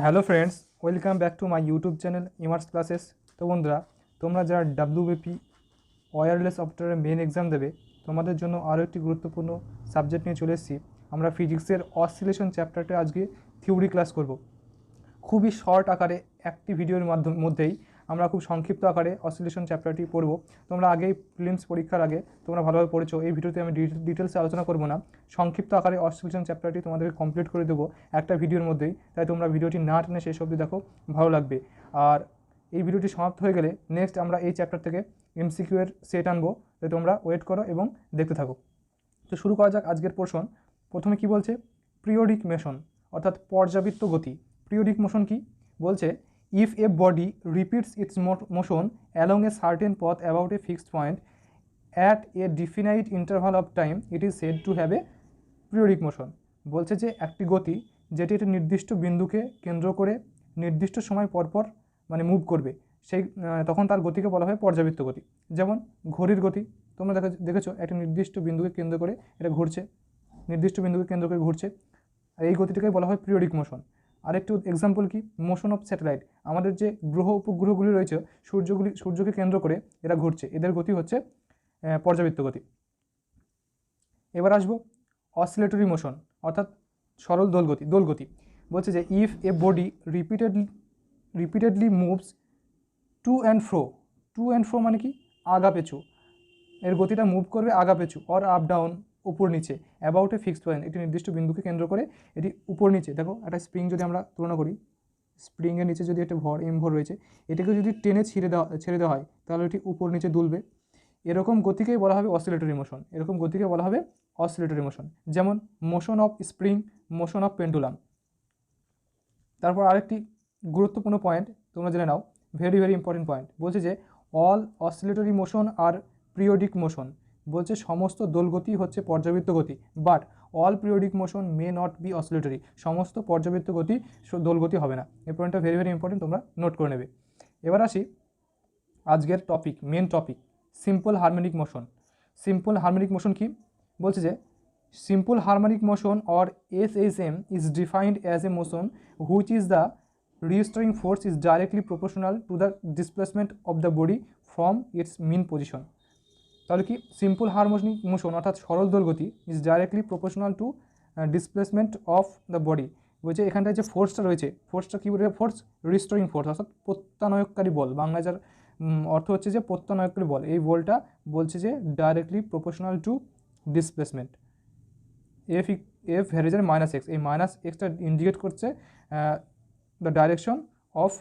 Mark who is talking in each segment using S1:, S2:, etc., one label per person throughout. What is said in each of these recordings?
S1: Hello friends, welcome back to my YouTube channel immerse classes. তো বন্ধুরা, তোমরা যারা ডাব্লিউবিপি ওয়্যারলেস অপারেটরের মেন এক্সাম দেবে, তোমাদের জন্য আরও একটি গুরুত্বপূর্ণ সাবজেক্ট নিয়ে চলে এসেছি। আমরা ফিজিক্সের অসিলেশন চ্যাপ্টারটা আজকে থিওরি ক্লাস করব। খুবই শর্ট আকারে একটি ভিডিওর মধ্যেই আমরা খুব সংক্ষিপ্ত আকারে অসিলেশন চ্যাপ্টারটি পড়ব। তোমরা আগেই প্রিলিমস পরীক্ষার আগে তোমরা ভালোভাবে পড়েছো। এই ভিডিওতে আমি ডিটেলসে আলোচনা করব না, সংক্ষিপ্ত আকারে অসিলেশন চ্যাপ্টারটি তোমাদেরকে কমপ্লিট করে দেবো একটা ভিডিওর মধ্যেই। তাই তোমরা ভিডিওটি না টেনে শেষ অবধি দেখো, ভালো লাগবে। আর এই ভিডিওটি সমাপ্ত হয়ে গেলে নেক্সট আমরা এই চ্যাপ্টার থেকে এমসিকিউ এর সেট আনবো, তাই তোমরা ওয়েট করো এবং দেখতে থাকো। তো শুরু করা যাক আজকের পোর্শন। প্রথমে কি বলছে, পিরিয়ডিক মোশন অর্থাৎ পর্যাবৃত্ত গতি। পিরিয়ডিক মোশন কি বলছে, if a body repeats its motion along a certain পথ about a fixed point at a definite interval of time it is said to have a periodic motion. বলছে যে একটি গতি যেটি একটি নির্দিষ্ট বিন্দুকে কেন্দ্র করে নির্দিষ্ট সময় পরপর মানে মুভ করবে, সেই তখন তার গতিকে বলা হয় পর্যাবৃত্ত গতি। যেমন ঘড়ির গতি, তোমরা দেখেছো একটা নির্দিষ্ট বিন্দুকে কেন্দ্র করে এটা ঘুরছে, নির্দিষ্ট বিন্দুকে কেন্দ্র করে ঘুরছে, আর এই গতিটাকে বলা হয় পিরিয়ডিক মোশন। আরেকটু এক্সাম্পল কি, মোশন অফ স্যাটেলাইট। আমাদের যে গ্রহ উপগ্রহগুলি রয়েছে, সূর্যকে কেন্দ্র করে এরা ঘুরছে, এদের গতি হচ্ছে পর্যাবৃত্ত গতি। এবার আসবো অসিলেটরি মোশন অর্থাৎ সরল দোলগতি। বলছে যে if a body repeatedly moves to and fro মানে কি, আগা পেছু, এর গতিটা মুভ করবে আগা পেছু, অর আপ ডাউন, উপর নিচে, অ্যাবাউট এ ফিক্সড পয়েন্ট, একটি নির্দিষ্ট বিন্দুকে কেন্দ্র করে এটি উপর নিচে। দেখো একটা স্প্রিং যদি আমরা তুলনা করি, স্প্রিংয়ের নিচে যদি একটা ভর রয়েছে, এটাকে যদি টেনে ছেড়ে দেওয়া হয় তাহলে এটি উপর নিচে দুলবে। এরকম গতিকেই বলা হবে অসিলেটরি মোশন, এরকম গতিকে বলা হবে অসিলেটরি মোশন। যেমন motion of spring, motion of pendulum. তারপর আরেকটি গুরুত্বপূর্ণ পয়েন্ট তোমরা জেনে নাও, ভেরি ভেরি ইম্পর্টেন্ট পয়েন্ট। বলছে যে all oscillatory motion are periodic motion. বলছে সমস্ত দোলগতি হচ্ছে পর্যাবৃত্ত গতি, but all periodic motion may not be oscillatory. সমস্ত পর্যাবৃত্ত গতি দোলগতি হবে না। এই পয়েন্টটা ভেরি ভেরি ইম্পর্টেন্ট, তোমরা নোট করে নেবে। এবার আসি আজকের topic, main topic, simple harmonic motion. Simple harmonic motion কি বলছে যে simple harmonic motion or SHM is defined as a motion which is the restoring force is directly proportional to the displacement of the body from its mean position। তাহলে কি, simple harmonic motion অর্থাৎ সরল দোলগতি is directly proportional to displacement of the body. বলছে এখানটায় যে ফোর্সটা রয়েছে, ফোর্সটা কী বলে, ফোর্স রিস্টোরিং ফোর্স অর্থাৎ প্রত্যানয়ককারী বল। বাংলায় যার অর্থ হচ্ছে যে প্রত্যানয়ককারী বল, এই বলটা বলছে যে directly proportional to displacement. F varies as minus x, এই মাইনাস এক্সটা ইন্ডিকেট করছে দ্য ডাইরেকশন অফ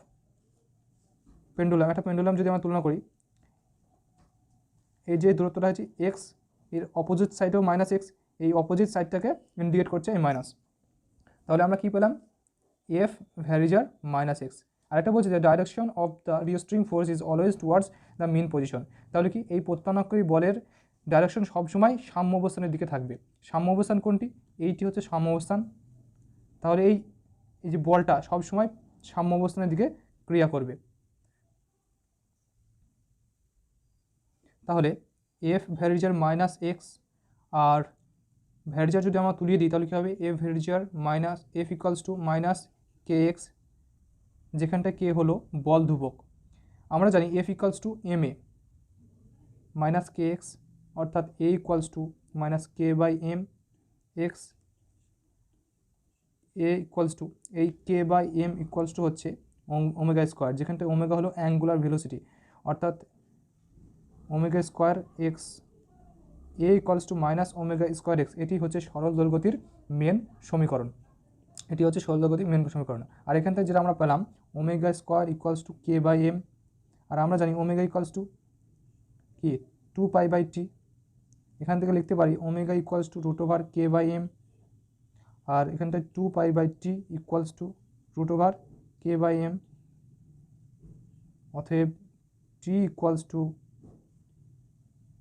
S1: পেন্ডুলাম। একটা পেন্ডুলাম যদি আমরা তুলনা করি, এই যে দূরত্বটা হচ্ছে এক্স, এর অপোজিট সাইডেও মাইনাস এক্স, এই অপোজিট সাইডটাকে ইন্ডিকেট করছে এই মাইনাস। তাহলে আমরা কী পেলাম, এফ ভ্যারিজার মাইনাস এক্স। আরেকটা বলছে যে direction of the restoring force is always towards the mean position. তাহলে কি, এই প্রত্যানয়নকারী বলের ডাইরেকশন সবসময় সাম্য অবস্থানের দিকে থাকবে। সাম্য অবস্থান কোনটি, এইটি হচ্ছে সাম্য অবস্থান। তাহলে এই যে বলটা সবসময় সাম্য অবস্থানের দিকে ক্রিয়া করবে। তাহলে এফ ভ্যারিজার মাইনাস এক্স আর ভ্যারিজার যদি আমরা তুলিয়ে দিই তাহলে কী হবে, F varies as minus F equals to minus k x, যেখানটা কে হলো বল ধ্রুবক। আমরা জানি F equals to m a minus k x, অর্থাৎ a equals to minus k by m x. A equals to এই k by m equals to হচ্ছে omega square, যেখানটা ওমেগা হলো অ্যাঙ্গুলার ভেলোসিটি, অর্থাৎ omega square x. A equals to minus omega square x, এটি হচ্ছে সরল দোলগতির main সমীকরণ। এটি হচ্ছে সরল দোলগতির মেন সমীকরণ। আর এখান থেকে যেটা আমরা পেলাম omega square equals to k by m, আর আমরা জানি ওমেগা ইকুয়ালস টু কি 2π/t। এখান থেকে লিখতে পারি omega equals to root over k by m, আর এখানটায় 2π/t equals to root over k by m. অতএব টি ইকুয়ালস টু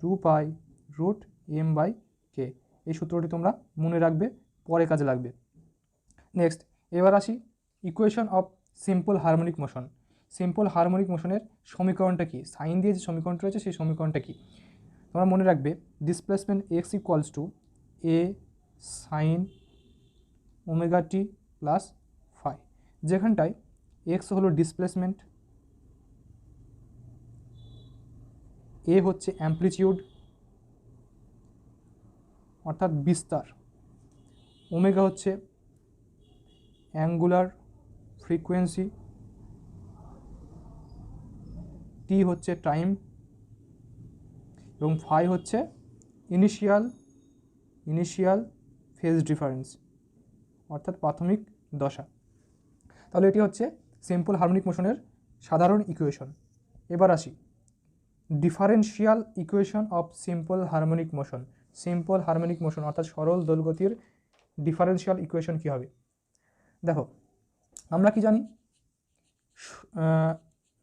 S1: 2π√m/k। এই সূত্রটি তোমরা মনে রাখবে, পরে কাজে লাগবে। নেক্সট, এবার আসি equation of simple harmonic motion. Simple harmonic মোশনের সমীকরণটা কি, সাইন দিয়ে যে সমীকরণটা রয়েছে সেই সমীকরণটা কি তোমরা মনে রাখবে, displacement X equals to A sine omega T plus phi. যেখানটায় এক্স হলো ডিসপ্লেসমেন্ট, এ হচ্ছে অ্যামপ্লিটিউড অর্থাৎ বিস্তার, ওমেগা হচ্ছে অ্যাঙ্গুলার ফ্রিকোয়েন্সি, টি হচ্ছে টাইম এবং ফাই হচ্ছে ইনিশিয়াল ফেজ ডিফারেন্স অর্থাৎ প্রাথমিক দশা। তাহলে এটি হচ্ছে সিম্পল হারমোনিক মোশনের সাধারণ ইকুয়েশন। এবার আসি differential equation of simple harmonic motion. Simple harmonic motion অর্থাৎ সরল দোলগতির ডিফারেন্সিয়াল ইকুয়েশন কী হবে? দেখো আমরা কি জানি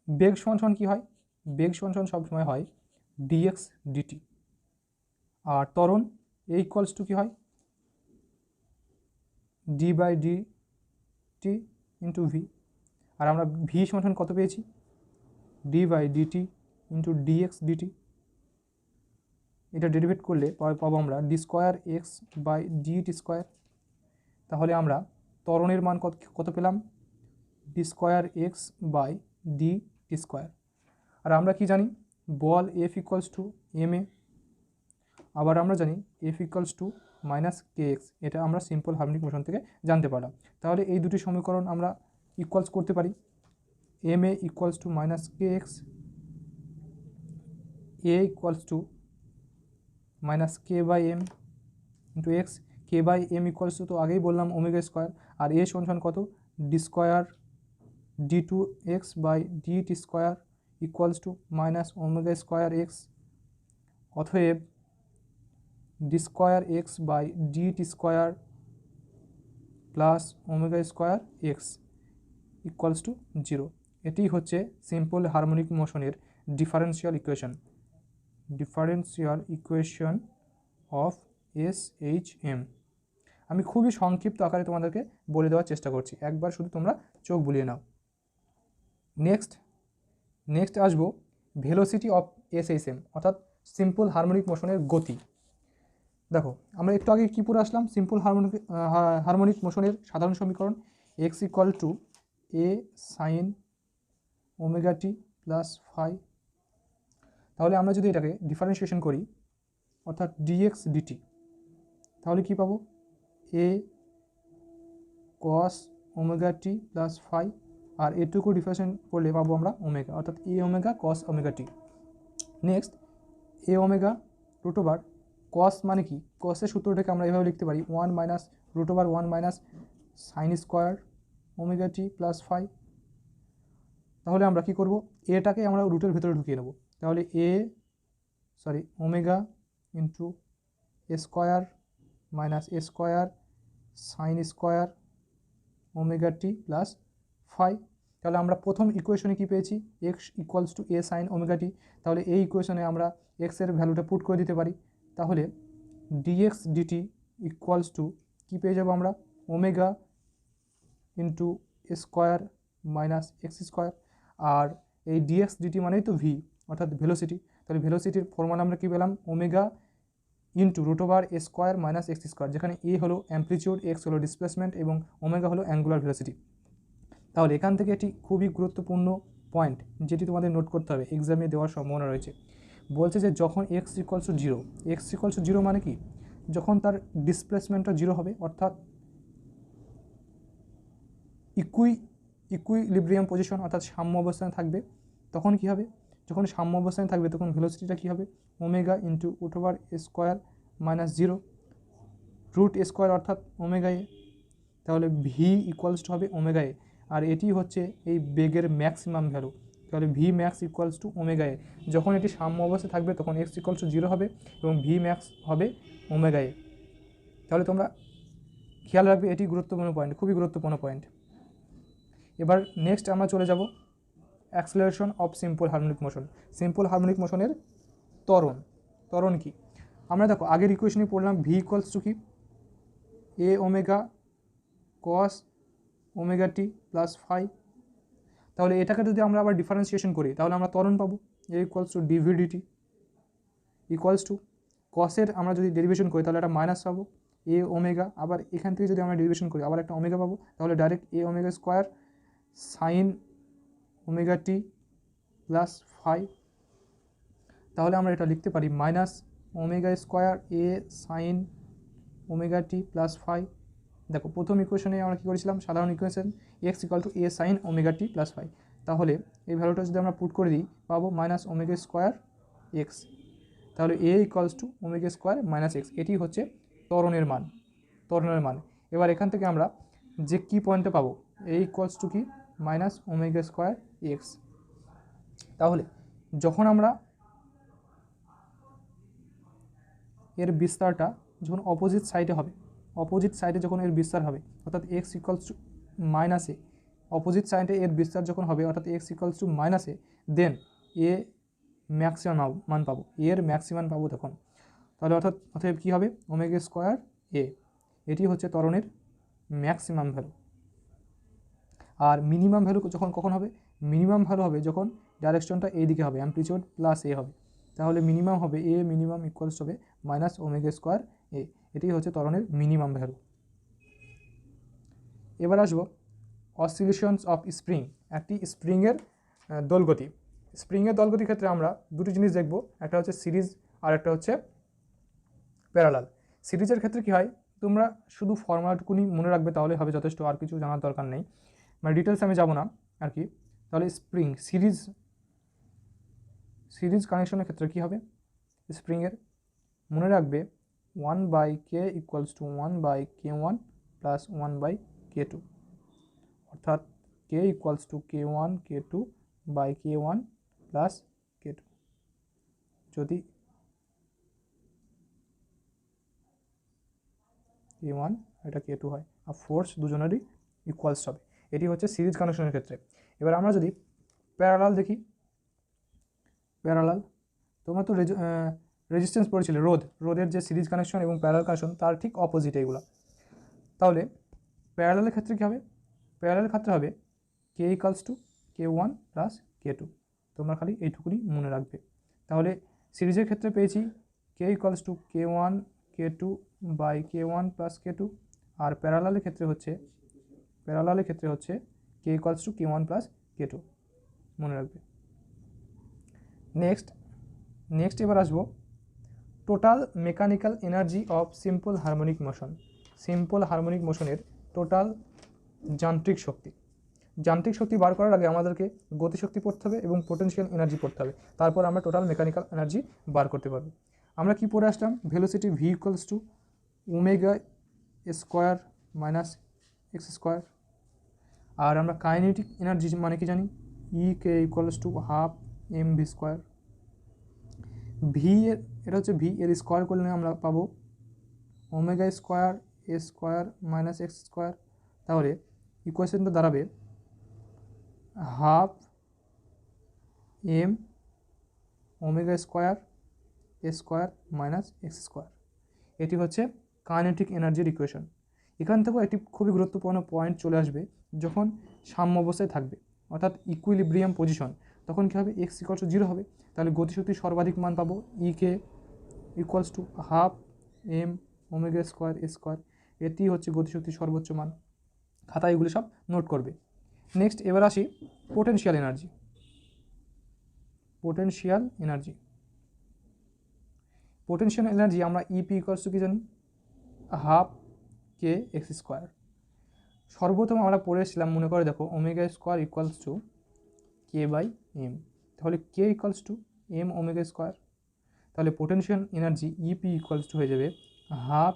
S1: বেগ সমান কী হয়? বেগ সমান সবসময় হয় ডিএক্স ডিটি, আর ত্বরণ এ ইকুয়ালস টু কী হয়? D by d t into v. আর আমরা ভি সমান কত পেয়েছি? D by d t into d x d t. এটা ডেরিভেট করলে পাবো আমরা d square x by d t square. তাহলে আমরা ত্বরণের মান কত পেলাম? D square x by d t square. আর আমরা কি জানি? বল F equals to m a. আবার আমরা জানি F equals to minus k x. এটা আমরা সিম্পল হারমোনিক মোশন থেকে জানতে পারলাম। তাহলে এই দুটি সমীকরণ আমরা ইকুয়ালস করতে পারি। M a equals to minus k x, a equals to minus k by m into x. K by m equals to তো আগেই বললাম ওমেগা স্কোয়ার, আর এ সমান কত? D square d two x by d t square equals to minus omega square x. অতএব d square x by d t square plus omega square x equals to 0। এটি হচ্ছে simple harmonic মোশনের differential equation of S H M. আমি খুবই সংক্ষিপ্ত আকারে তোমাদেরকে বলে দেওয়ার চেষ্টা করছি, একবার শুধু তোমরা চোখ বুলিয়ে নাও। নেক্সট আসবো velocity of S H M অর্থাৎ সিম্পল হারমোনিক মোশনের গতি। দেখো আমরা একটু আগে কী পড়ে আসলাম? সিম্পল হারমোনিক মোশনের সাধারণ সমীকরণ X equal to A sine omega T plus phi. তাহলে আমরা যদি এটাকে ডিফারেন্সিয়েশন করি অর্থাৎ ডিএক্স ডিটি, তাহলে কি পাবো? A cos omega T plus phi, আর এটুকু ডিফারেন্সিয়েশন করলে পাবো আমরা ওমেগা অর্থাৎ a omega cos omega t. Next a omega root over cos মানে কি? কসের সূত্রটাকে আমরা এভাবে লিখতে পারি 1 minus root over 1 minus sine square omega টি প্লাস ফাই। তাহলে আমরা কি করব? এটাকে আমরা রুটের ভেতরে ঢুকিয়ে নেব। তাহলে omega into a square minus a square sine square omega T plus phi. তাহলে আমরা প্রথম ইকুয়েশনে কি পেয়েছি? X equals to A sine omega t. তাহলে এই ইকুয়েশনে আমরা এক্সের ভ্যালুটা পুট করে দিতে পারি। তাহলে ডিএক্স ডিটি ইকুয়ালস টু কী পেয়ে যাবো আমরা? Omega into square minus x square. আর এই ডিএক্স ডিটি মানেই তো ভি অর্থাৎ ভেলোসিটি। তাহলে ভেলোসিটির ফর্মুলা আমরা কী পেলাম? Omega into root over a square minus x square, যেখানে এ হলো অ্যামপ্লিটিউড, এক্স হলো ডিসপ্লেসমেন্ট এবং ওমেগা হলো অ্যাঙ্গুলার ভেলোসিটি। তাহলে এখান থেকে এটি খুবই গুরুত্বপূর্ণ পয়েন্ট যেটি তোমাদের নোট করতে হবে, এক্সামে দেওয়ার সম্ভাবনা রয়েছে। বলছে যে যখন x equals two zero, x equals two zero মানে কি? যখন তার ডিসপ্লেসমেন্টটা জিরো হবে অর্থাৎ ইকুইলিব্রিয়াম পজিশন অর্থাৎ সাম্য অবস্থানে থাকবে, তখন কি হবে? যখন সাম্য অবস্থানে থাকবে তখন ভেলোসিটিটা কী হবে? Omega into root over square minus 0 root square অর্থাৎ ওমেগা এ। তাহলে ভি ইকুয়ালস টু হবে ওমেগা এ, আর এটি হচ্ছে এই বেগের ম্যাক্সিমাম ভ্যালু। তাহলে v max equals to omega a. যখন এটি সাম্য অবস্থায় থাকবে তখন এক্স ইকুয়ালস টু 0 হবে এবং ভি ম্যাক্স হবে ওমেগা এ। তাহলে তোমরা খেয়াল রাখবে, এটি গুরুত্বপূর্ণ পয়েন্ট, খুবই গুরুত্বপূর্ণ পয়েন্ট। এবার নেক্সট আমরা চলে যাব acceleration of simple harmonic motion. Simple harmonic মোশনের ত্বরণ কি? আমরা দেখো আগের ইকুয়েশনে পড়লাম ভি ইকুয়ালস টু কি? এ ওমেগা কস ওমেগা টি প্লাস ফাই। তাহলে এটাকে যদি আমরা আবার ডিফারেন্সিয়েশন করি তাহলে আমরা ত্বরণ পাবো a equals to d v d t equals to কসের আমরা যদি ডেরিভেশন করি তাহলে একটা মাইনাস পাবো এ ওমেগা, আবার এখান থেকে যদি আমরা ডেরিভেশন করি আবার একটা ওমেগা পাবো, তাহলে direct A omega square sine omega T plus phi. তাহলে আমরা এটা লিখতে পারি minus omega square A sine omega T plus phi. দেখো প্রথম ইকুয়েশনে আমরা কী করেছিলাম, সাধারণ equation X equal to A sine omega T plus phi. তাহলে এই ভ্যালুটা যদি আমরা পুট করে দিই পাবো মাইনাস ওমেগা স্কোয়ার এক্স। তাহলে a equals to omega square minus x, এটি হচ্ছে ত্বরণের মান। এবার এখান থেকে আমরা যে কি পয়েন্টে পাবো, এ ইকুয়ালস টু কি মাইনাস ওমেগা স্কোয়ার এক্স। তাহলে যখন আমরা এর বিস্তারটা যখন অপোজিট সাইডে হবে, অপোজিট সাইডে যখন এর বিস্তার হবে অর্থাৎ X equals to minus A, opposite সাইডে এর বিস্তার যখন হবে অর্থাৎ X equals to minus A, then A maximum মান পাবো, এর ম্যাক্সিমাম পাবো তখন। তাহলে অতএব কী হবে, ওমেগা স্কোয়ার এ, এটি হচ্ছে ত্বরণের ম্যাক্সিমাম ভ্যালু। আর মিনিমাম ভ্যালু যখন কখন হবে, মিনিমাম ভ্যালু হবে যখন ডাইরেকশনটা এই দিকে হবে, অ্যামপ্লিটিউড প্লাস এ হবে। তাহলে মিনিমাম হবে এ মিনিমাম ইকুয়ালস হবে মাইনাস ওমেগা স্কোয়ার এ, এটি হচ্ছে ত্বরণের মিনিমাম ভ্যালু। এবার আসবো অসিলেশনস অফ স্প্রিং, একটি স্প্রিংয়ের দোলগতি। স্প্রিংয়ের দোলগতির ক্ষেত্রে আমরা দুটি জিনিস দেখব, একটা হচ্ছে সিরিজ আর একটা হচ্ছে প্যারালাল। সিরিজের ক্ষেত্রে কী হয়, তোমরা শুধু ফর্মুলাটুকুনি মনে রাখবে তাহলে হবে যথেষ্ট, আর কিছু জানার দরকার নেই, মানে ডিটেলস আমি যাব না আর কি। তাহলে স্প্রিং সিরিজ কানেকশনের ক্ষেত্রে কী হবে, স্প্রিংয়ের মনে রাখবে 1/k equals to 1/k1 plus 1/k2, অর্থাৎ k equals to k1 k2 by k1 plus k2। যদি k1 এটা k2 হয় আর ফোর্স দুজনেরই ইকুয়ালস হবে, এটি হচ্ছে সিরিজ কানেকশনের ক্ষেত্রে। এবার আমরা যদি প্যারালাল দেখি, প্যারালাল তোমরা তো রেজিস্ট্যান্স পড়েছিলে, রোধের যে সিরিজ কানেকশন এবং প্যারালাল কানেকশন তার ঠিক অপোজিট এইগুলো। তাহলে প্যারালালের ক্ষেত্রে কী হবে, প্যারালালের ক্ষেত্রে হবে কে equals to k1 plus k2, তোমরা খালি এইটুকুনি মনে রাখবে। তাহলে সিরিজের ক্ষেত্রে পেয়েছি k equals to k1 k2 by k1 plus k2, আর প্যারালালের ক্ষেত্রে হচ্ছে কে equals to k1 plus k2, মনে রাখবে। নেক্সট এবার আসবো total mechanical energy of simple harmonic motion. Simple harmonic মোশনের টোটাল যান্ত্রিক শক্তি বার করার আগে আমাদেরকে গতিশক্তি পড়তে হবে এবং পোটেনশিয়াল এনার্জি পড়তে হবে, তারপর আমরা টোটাল মেকানিক্যাল এনার্জি বার করতে পারবো। আমরা কি পড়ে আসলাম, velocity v equals to omega square minus x square. আর আমরা কাইনেটিক এনার্জি মানে কি জানি, E K equals to half m v square. V এর এটা হচ্ছে ভি, এর স্কোয়ার করলে আমরা পাবো ওমেগা স্কোয়ার এ স্কোয়ার মাইনাস এক্স স্কোয়ার। তাহলে ইকুয়েশনটা দাঁড়াবে হাফ এম ওমেগা স্কোয়ার এ স্কোয়ার মাইনাস এক্স স্কোয়ার। এটি হচ্ছে কাইনেটিক এনার্জির ইকুয়েশন। এখান থেকেও একটি খুবই গুরুত্বপূর্ণ পয়েন্ট চলে আসবে, যখন সাম্য অবস্থায় থাকবে অর্থাৎ ইকুইলিব্রিয়াম পজিশন, তখন কী হবে, এক্স ইকুয়ালস টু 0 হবে। তাহলে গতিশক্তির সর্বাধিক মান পাবো E K equals to half M omega square A square, এটি হচ্ছে গতিশক্তির সর্বোচ্চ মান। খাতায় এগুলি সব নোট করবে। নেক্সট এবার আসি পোটেনশিয়াল এনার্জি আমরা ইপি ইকুয়ালস টু কি জানি, হাফ কে এক্স স্কোয়ার। সর্বপ্রথম আমরা পড়েছিলাম, মনে করে দেখো, omega square equals to k by m. তাহলে k equals to m omega square, তাহলে potential energy E P equals to হয়ে যাবে half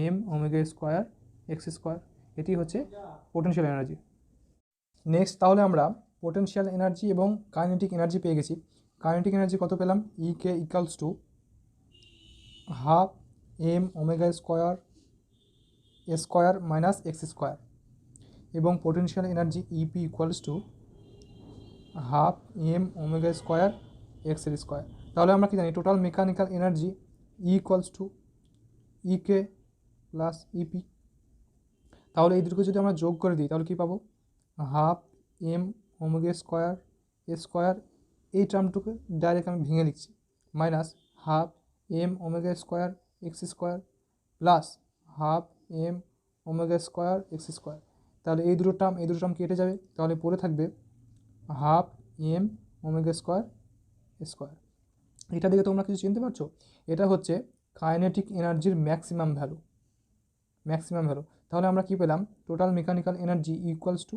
S1: M omega square x square. এটি হচ্ছে পোটেনশিয়াল এনার্জি। নেক্সট তাহলে আমরা পোটেনশিয়াল এনার্জি এবং কাইনেটিক এনার্জি পেয়ে গেছি। কাইনেটিক এনার্জি কত পেলাম, E K equals to half M omega square A square minus x square, এবং potential energy E P equals to half M omega square X এর square. তাহলে আমরা কি জানি, total mechanical energy E equals to E K plus EP. তাহলে এই দুটোকে যদি আমরা যোগ করে দিই তাহলে কী পাবো, হাফ এম ওমেগা স্কোয়ার এ স্কোয়ার, এই টার্মটুকু ডাইরেক্ট আমি ভেঙে লিখছি, minus half M omega square x square plus half M omega square x square. তাহলে এই দুটো টার্ম কেটে যাবে, তাহলে পড়ে থাকবে half M omega square square. এটা দেখে তোমরা কিছু চিনতে পারছো? এটা হচ্ছে কাইনেটিক এনার্জির ম্যাক্সিমাম ভ্যালু। তাহলে আমরা কি পেলাম? Total mechanical energy equals to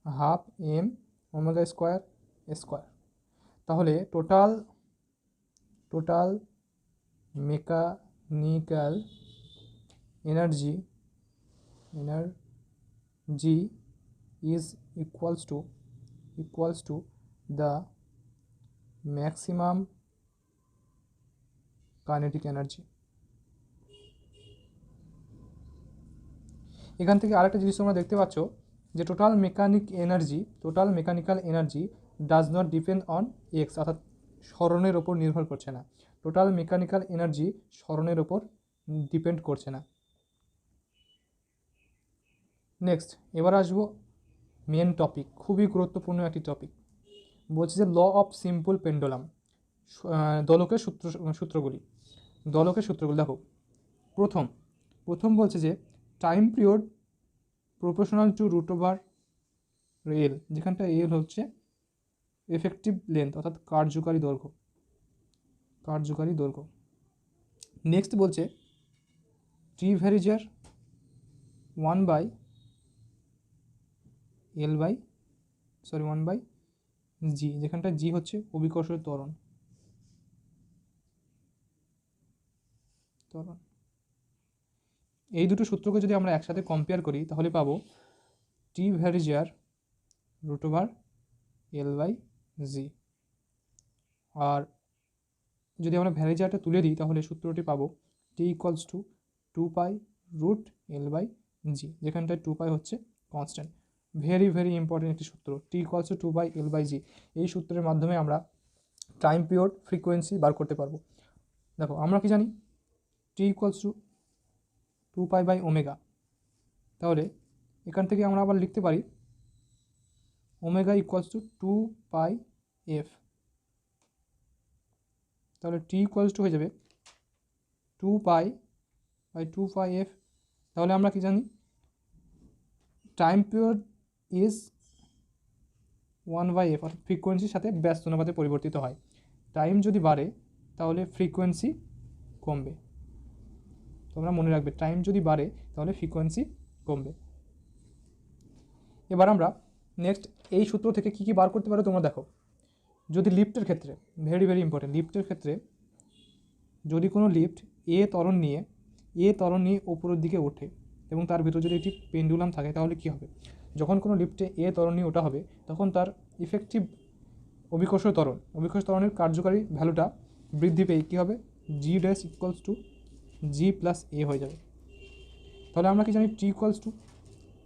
S1: half M omega square square. তাহলে total mechanical energy is equals to the maximum kinetic energy। এখান থেকে আরেকটা জিনিস তোমরা দেখতে পাচ্ছ যে total mechanical energy does not depend on x, অর্থাৎ সরণের ওপর নির্ভর করছে না। টোটাল মেকানিক্যাল এনার্জি সরণের ওপর ডিপেন্ড করছে না। নেক্সট, এবার আসবো মেন টপিক, খুবই গুরুত্বপূর্ণ একটি টপিক। বলছে যে ল অফ সিম্পল পেন্ডুলাম, দোলকের সূত্রগুলি। দেখো, প্রথম বলছে যে time period proportional to root over L, যেখানটা এল হচ্ছে এফেক্টিভ লেন্থ অর্থাৎ কার্যকারী দৈর্ঘ্য। নেক্সট বলছে টি ভ্যারিজার 1/g, যেখানটা জি হচ্ছে অভিকর্ষের ত্বরণ। এই দুটো সূত্রকে যদি আমরা একসাথে কম্পেয়ার করি তাহলে পাবো টি ভ্যারিজার √L/g। আর যদি আমরা ভ্যারিজারটা তুলে দিই তাহলে সূত্রটি পাবো টি ইকুয়ালস টু 2π√L/g, যেখানটায় 2π হচ্ছে কনস্ট্যান্ট। ভেরি ইম্পর্টেন্ট একটি সূত্র, টি ইকুয়ালস টু 2πL/g। এই সূত্রের মাধ্যমে আমরা টাইম পিরিয়ড ফ্রিকোয়েন্সি বার করতে পারবো। দেখো, আমরা কি জানি? T equals two 2π/ω। তাহলে এখান থেকে আমরা আবার লিখতে পারি ওমেগা ইকুয়ালস টু 2πf। তাহলে টি ইকুয়ালস টু হয়ে যাবে 2π/2πf। তাহলে আমরা কি জানি? টাইম পিরিয়ড ইজ 1/f, অর্থাৎ ফ্রিকোয়েন্সির সাথে ব্যস্ত অনুপাতে পরিবর্তিত হয়। টাইম যদি বাড়ে তাহলে ফ্রিকোয়েন্সি কমবে। তোমরা মনে রাখবে, টাইম যদি বাড়ে তাহলে ফ্রিকোয়েন্সি কমবে। এবার আমরা নেক্সট এই সূত্র থেকে কী বার করতে পারো তোমরা দেখো। যদি লিফটের ক্ষেত্রে, ভেরি ইম্পর্টেন্ট, লিফটের ক্ষেত্রে যদি কোনো লিফট এ ত্বরণ নিয়ে ওপরের দিকে ওঠে এবং তার ভিতর যদি একটি পেন্ডুলাম থাকে, তাহলে কি হবে? যখন কোনো লিফটে এ ত্বরণ নিয়ে ওঠা হবে তখন তার ইফেক্টিভ অভিকর্ষ ত্বরণের কার্যকারী ভ্যালুটা বৃদ্ধি পেয়ে কী হবে? G dash equals to g plus a হয়ে যাবে। তাহলে আমরা কি জানি? T equals to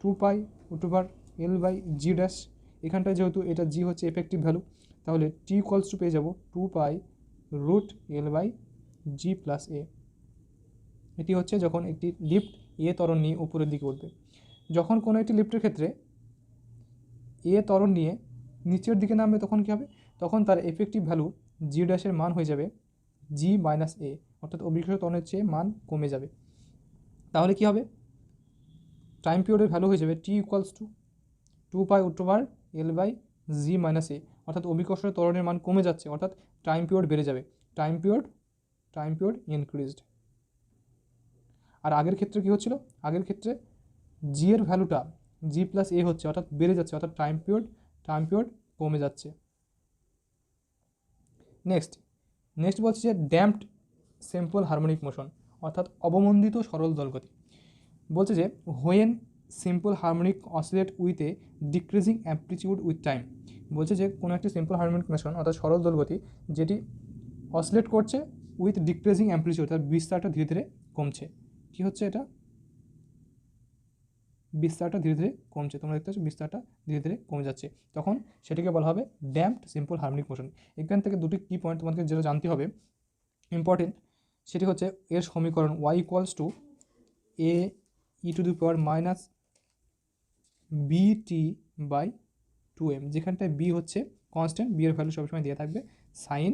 S1: 2π/L/g dash. এখানটায় যেহেতু এটা জি হচ্ছে এফেক্টিভ ভ্যালু, তাহলে টি ইকুয়ালস টু পেয়ে যাবো 2π√L/g প্লাস এ। এটি হচ্ছে যখন একটি লিফট এ ত্বরণ নিয়ে উপরের দিকে উঠবে। যখন কোনো একটি লিফটের ক্ষেত্রে এ ত্বরণ নিয়ে নিচের দিকে নামবে তখন কী হবে? তখন তার এফেক্টিভ ভ্যালু জি ড্যাশের মান হয়ে যাবে জি মাইনাস এ, অর্থাৎ অভিকর্ষ ত্বরণের চেয়ে মান কমে যাবে। তাহলে কি হবে? টাইম পিরিয়ডের ভ্যালু হয়ে যাবে টি ইকুয়ালস টু 2π/L/g মাইনাস এ, অর্থাৎ অভিকর্ষের ত্বরণের মান কমে যাচ্ছে, অর্থাৎ টাইম পিরিয়ড বেড়ে যাবে। Time period increased. আর আগের ক্ষেত্রে কী হচ্ছিল? আগের ক্ষেত্রে জি এর ভ্যালুটা জি প্লাস এ হচ্ছে, অর্থাৎ বেড়ে যাচ্ছে, অর্থাৎ টাইম পিরিয়ড কমে যাচ্ছে। নেক্সট বলছে যে ড্যাম্পড সিম্পল হারমোনিক মোশন, অর্থাৎ অবমন্দিত সরল দোলগতি। বলছে যে when simple harmonic oscillate with a decreasing amplitude with time. বলছে যে কোনো একটি সিম্পল হারমোনিক মোশন অর্থাৎ সরল দোলগতি যেটি অসিলেট করছে উইথ ডিক্রিজিং অ্যাম্পলিটিউড, তার বিস্তারটা ধীরে ধীরে কমছে। কি হচ্ছে এটা? বিস্তারটা ধীরে ধীরে কমছে। তোমরা দেখতে পাচ্ছ বিস্তারটা ধীরে ধীরে কমে যাচ্ছে, তখন সেটিকে বলা হবে ড্যাম্পড সিম্পল হারমোনিক মোশন। এখান থেকে দুটি কি পয়েন্ট তোমাদেরকে যেটা জানতে হবে ইম্পর্টেন্ট, সেটি হচ্ছে এর সমীকরণ y equals to a e⁻ bt/2m, যেখানটায় b হচ্ছে কনস্ট্যান্ট, b এর ভ্যালু সবসময় দিয়ে থাকবে সাইন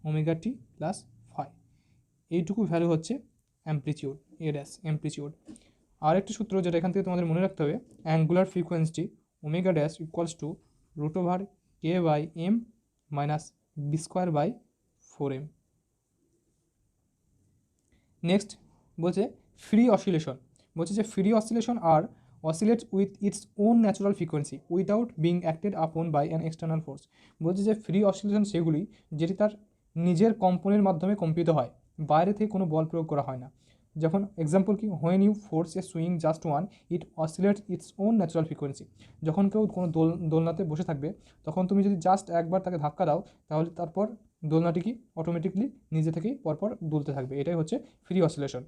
S1: ওমেগা টি প্লাস ফাই। এইটুকু ভ্যালু হচ্ছে অ্যাম্পলিটিউড, এ ড্যাশ অ্যাম্পলিটিউড। আরেকটি সূত্র যেটা এখান থেকে তোমাদের মনে রাখতে হবে, angular frequency omega dash equals to root over k by m minus b square by 4m। Next বলছে ফ্রি অসিলেশন, বলছে যে free oscillation are oscillates with its own natural frequency without being acted upon by an external force. বলছে যে free oscillation সেগুলি যেটি তার নিজের কম্পনের মাধ্যমে কম্পিত হয়, বাইরে থেকে কোনো বল প্রয়োগ করা হয় না। যখন এক্সাম্পল কি, when you force a swing just one it oscillates its own natural frequency. যখন কেউ কোনো দোলনাতে বসে থাকবে তখন তুমি যদি জাস্ট একবার তাকে ধাক্কা দাও তাহলে তারপর দোলনাটি কি অটোমেটিকলি নিজে থেকেই পরপর দুলতে থাকবে। এটাই হচ্ছে ফ্রি অসিলেশন।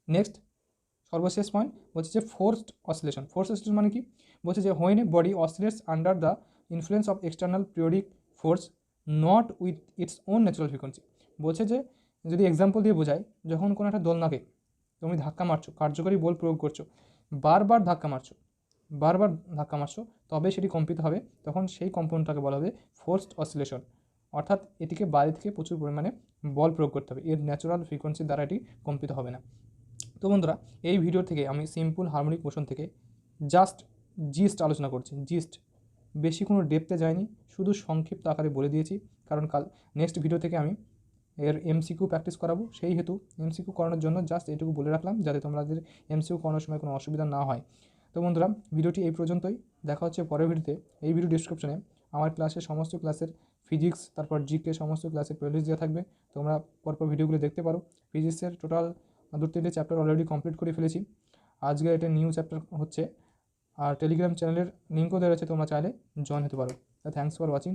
S1: নেক্সট সর্বশেষ পয়েন্ট বলছে যে ফোর্সড অসিলেশন। ফোর্সড অসিলেশন মানে কি, বলছে যে when a body oscillates under the influence of external periodic force not with its own natural frequency. বলছে যে যদি এক্সাম্পল দিয়ে বোঝায়, যখন কোনো একটা দোলনাকে তুমি ধাক্কা মারছো, কার্যকরী বল প্রয়োগ করছো, বারবার ধাক্কা মারছো, তবে সেটি কম্পিত হবে, তখন সেই কম্পনটাকে বলা হবে ফোর্সড অসিলেশন। অর্থাৎ এটিকে বাইরে থেকে প্রচুর পরিমাণে বল প্রয়োগ করতে হবে, এর ন্যাচারাল ফ্রিকোয়েন্সির দ্বারা এটি কম্পিত হবে না। তো বন্ধুরা, এই ভিডিও থেকে আমি সিম্পল হারমোনিক মোশন থেকে জাস্ট জিস্ট আলোচনা করছি, জিস্ট, বেশি কোনো ডেপথে যায়নি, শুধু সংক্ষিপ্ত আকারে বলে দিয়েছি, কারণ নেক্সট ভিডিও থেকে আমি এর এমসিকিউ প্র্যাকটিস করাবো, সেই হেতু এমসিকিউ করানোর জন্য জাস্ট এটুকু বলে রাখলাম যাতে তোমাদের এমসিকিউ করানোর সময় কোনো অসুবিধা না হয়। তো বন্ধুরা, ভিডিওটি এই পর্যন্তই, দেখা হচ্ছে পরের ভিডিওতে। এই ভিডিও ডিসক্রিপশনে আমার ক্লাসের সমস্ত ক্লাসের ফিজিক্স, তারপর জিকে সমস্ত ক্লাসের প্লেলিস্ট দেওয়া থাকবে, তোমরা পরপর ভিডিওগুলো দেখতে পারো। ফিজিক্সের টোটাল 2-3টে চ্যাপ্টার অলরেডি কমপ্লিট করে ফেলেছি, আজকে এটা নিউ চ্যাপ্টার হচ্ছে। আর টেলিগ্রাম চ্যানেলের লিঙ্কও দেওয়া আছে, তোমরা চাইলে জয়েন হতে পারো। Thanks for watching.